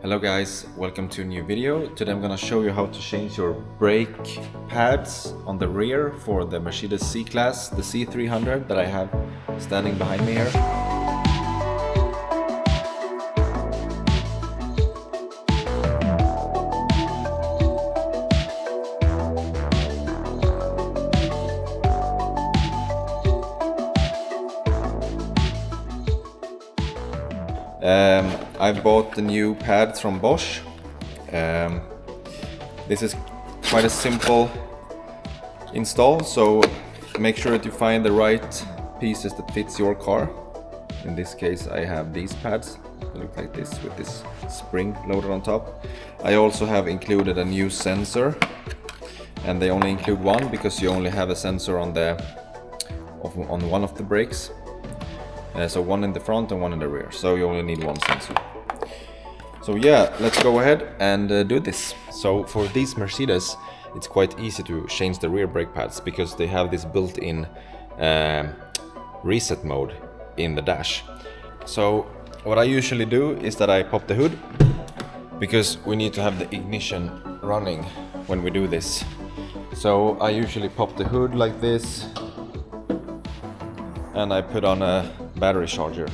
Hello guys, welcome to a new video. Today I'm gonna show you how to change your brake pads on the rear for the Mercedes C-Class, the C300 that I have standing behind me here. I bought the new pads from Bosch. This is quite a simple install, so make sure that you find the right pieces that fits your car. In this case I have these pads, they look like this with this spring loaded on top. I also have included a new sensor, and they only include one because you only have a sensor on one of the brakes. So one in the front and one in the rear, so you only need one sensor. So yeah, let's go ahead and do this. So for these Mercedes, it's quite easy to change the rear brake pads because they have this built-in reset mode in the dash. So what I usually do is that I pop the hood, because we need to have the ignition running when we do this. So I usually pop the hood like this, and I put on a battery charger.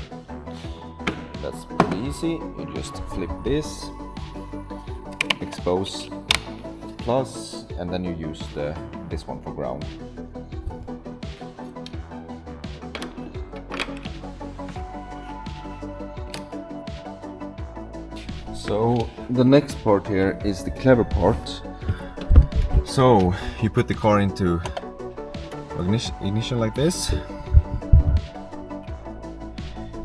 That's pretty easy. You just flip this, expose plus, and then you use this one for ground. So the next part here is the clever part. So you put the car into ignition like this.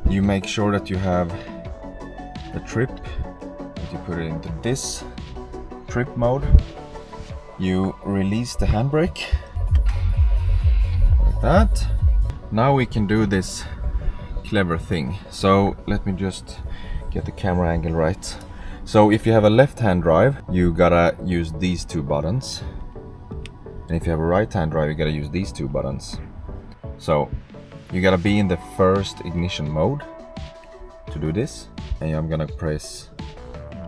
You make sure that you have the trip, that you put it into this trip mode. You release the handbrake like that. Now we can do this clever thing. So let me just get the camera angle right. So if you have a left-hand drive, you gotta use these two buttons, and if you have a right-hand drive, you gotta use these two buttons. So you gotta be in the first ignition mode to do this, and I'm gonna press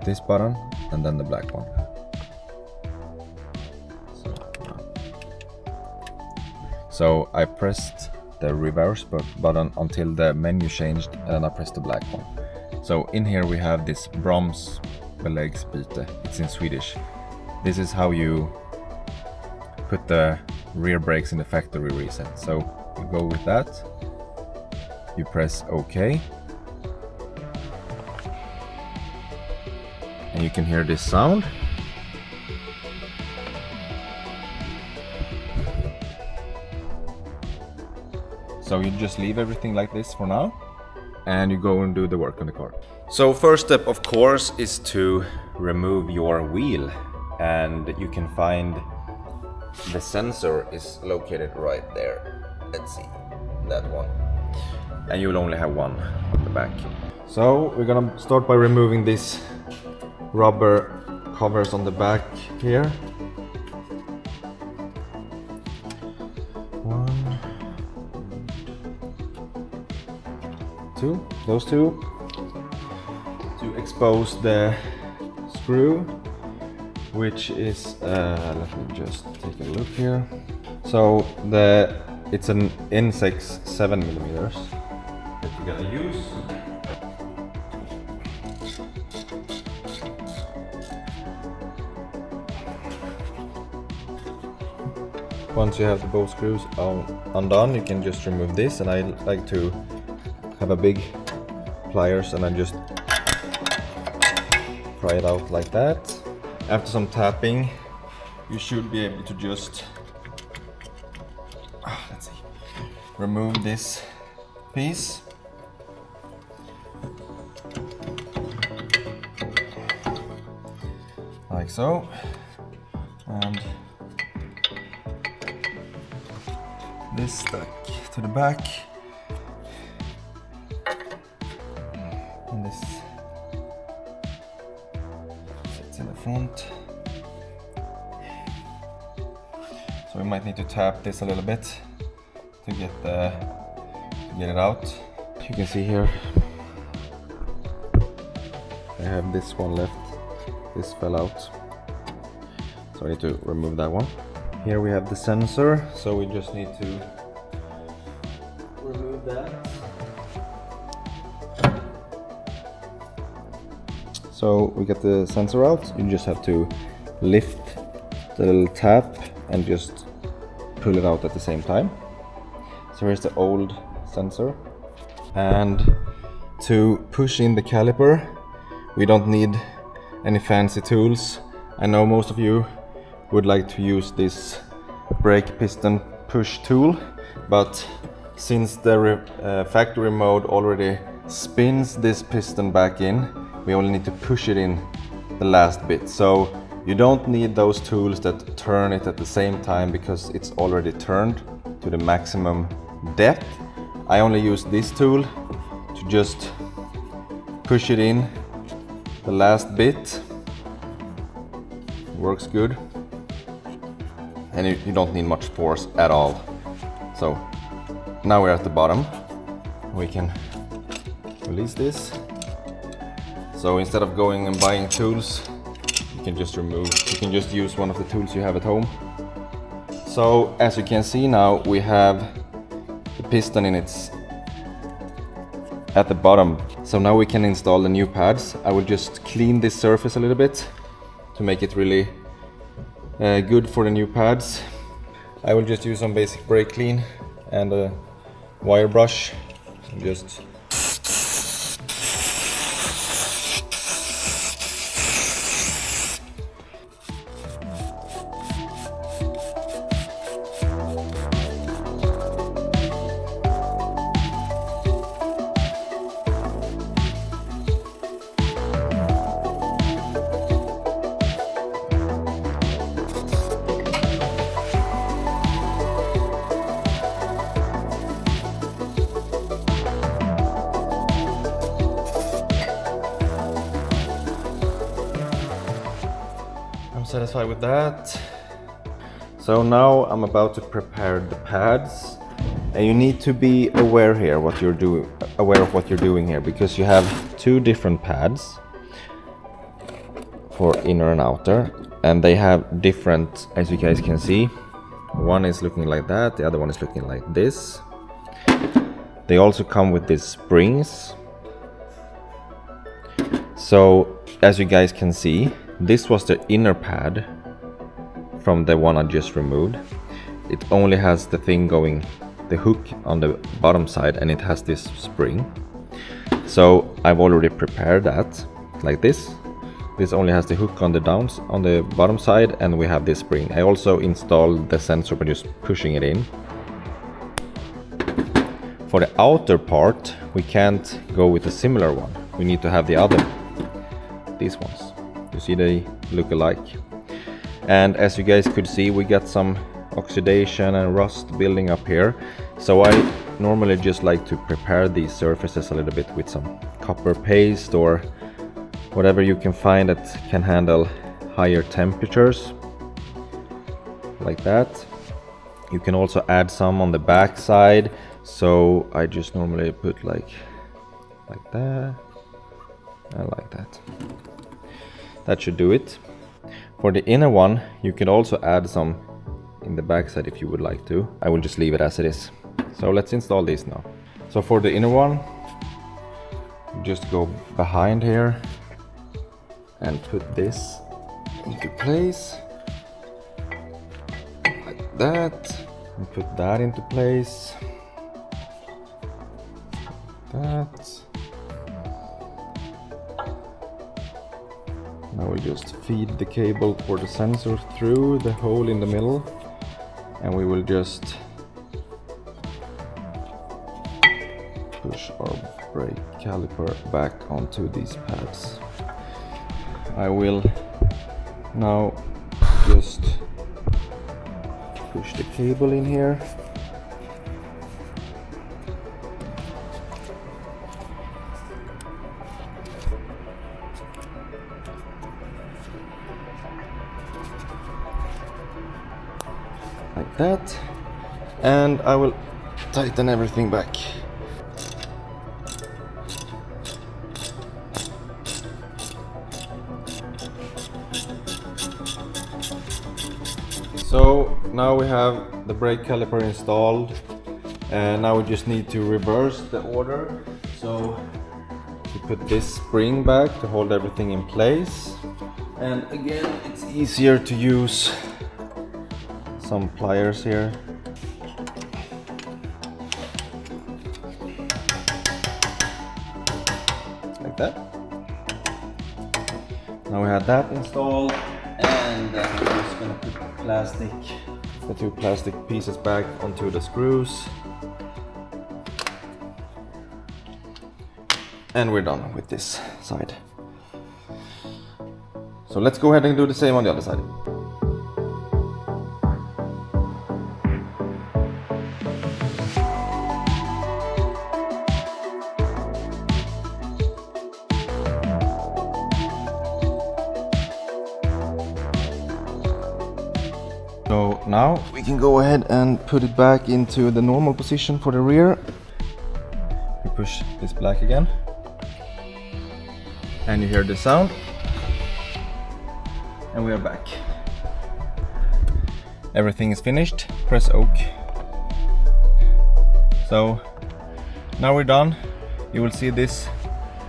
this button and then the black one. So I pressed the reverse button until the menu changed, and then I pressed the black one. So in here we have this bromsbeläggsbyte, it's in Swedish. This is how you put the rear brakes in the factory reset. So you go with that, you press OK, and you can hear this sound. So you just leave everything like this for now, and you go and do the work on the car. So first step, of course, is to remove your wheel, and you can find the sensor is located right there. Let's see, that one. And you will only have one on the back. So we're gonna start by removing these rubber covers on the back here. One, two, those two, to expose the screw, which is let me just take a look here. So it's an N6 7mm that you gotta use. Once you have the both screws undone, you can just remove this, and I like to have a big pliers, and I just pry it out like that. After some tapping, you should be able to just let's see, remove this piece. Like so, and this stuck to the back, and this sits in the front. So we might need to tap this a little bit to get it out. You can see here I have this one left. This fell out, so I need to remove that one. Here we have the sensor, so we just need to remove that. So we get the sensor out. You just have to lift the little tap and just pull it out at the same time. So here's the old sensor. And to push in the caliper, we don't need any fancy tools. I know most of you would like to use this brake piston push tool, but since the factory mode already spins this piston back in, we only need to push it in the last bit. So you don't need those tools that turn it at the same time because it's already turned to the maximum depth. I only use this tool to just push it in the last bit. Works good, and you don't need much force at all. So now we're at the bottom. We can release this. So instead of going and buying tools, you can just use one of the tools you have at home. So as you can see now, we have the piston at the bottom. So now we can install the new pads. I will just clean this surface a little bit to make it really good for the new pads. I will just use some basic brake clean and a wire brush and just satisfied with that. So now I'm about to prepare the pads, and you need to be aware of what you're doing here, because you have two different pads for inner and outer, and they have different, as you guys can see. One is looking like that, the other one is looking like this. They also come with these springs. So as you guys can see, this was the inner pad from the one I just removed. It only has the hook on the bottom side, and it has this spring. So I've already prepared that like this. This only has the hook on the bottom side, and we have this spring. I also installed the sensor by just pushing it in. For the outer part, we can't go with a similar one. We need to have these ones. You see, they look alike. And as you guys could see, we got some oxidation and rust building up here. So I normally just like to prepare these surfaces a little bit with some copper paste or whatever you can find that can handle higher temperatures, like that. You can also add some on the back side. So I just normally put like that and like that. That should do it. For the inner one, you can also add some in the back side if you would like to. I will just leave it as it is. So let's install this now. So for the inner one, just go behind here and put this into place like that, and put that into place like that. Now we'll just feed the cable for the sensor through the hole in the middle, and we will just push our brake caliper back onto these pads. I will now just push the cable in here. Like that, and I will tighten everything back. So now we have the brake caliper installed, and now we just need to reverse the order. So we put this spring back to hold everything in place, and again it's easier to use some pliers here. Like that. Now we have that installed, and then we're just gonna put the two plastic pieces back onto the screws. And we're done with this side. So let's go ahead and do the same on the other side. So now we can go ahead and put it back into the normal position for the rear. We push this back again. And you hear the sound. And we are back. Everything is finished. Press OK. So now we're done. You will see this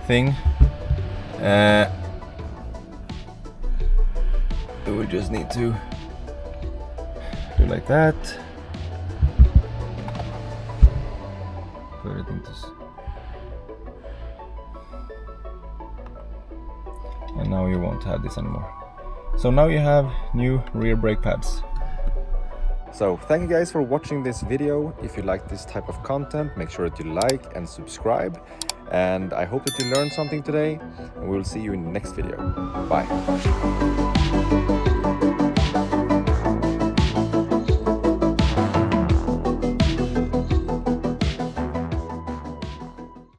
thing. We just need to do like that. Put it into. And now you won't have this anymore. So now you have new rear brake pads. So thank you guys for watching this video. If you like this type of content, make sure that you like and subscribe. And I hope that you learned something today. And we will see you in the next video. Bye.